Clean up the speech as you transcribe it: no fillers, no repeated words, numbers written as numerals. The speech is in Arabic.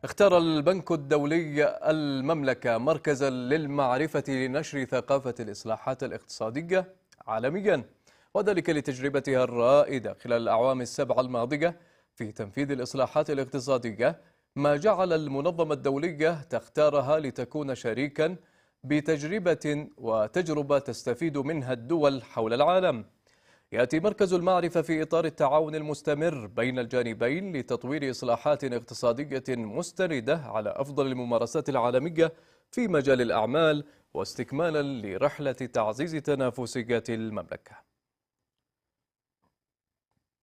اختار البنك الدولي المملكة مركزا للمعرفة لنشر ثقافة الإصلاحات الاقتصادية عالميا، وذلك لتجربتها الرائدة خلال الأعوام السبع الماضية في تنفيذ الإصلاحات الاقتصادية، ما جعل المنظمة الدولية تختارها لتكون شريكا بتجربة وتجربة تستفيد منها الدول حول العالم. يأتي مركز المعرفة في إطار التعاون المستمر بين الجانبين لتطوير إصلاحات اقتصادية مستندة على أفضل الممارسات العالمية في مجال الأعمال، واستكمالا لرحلة تعزيز تنافسية المملكة.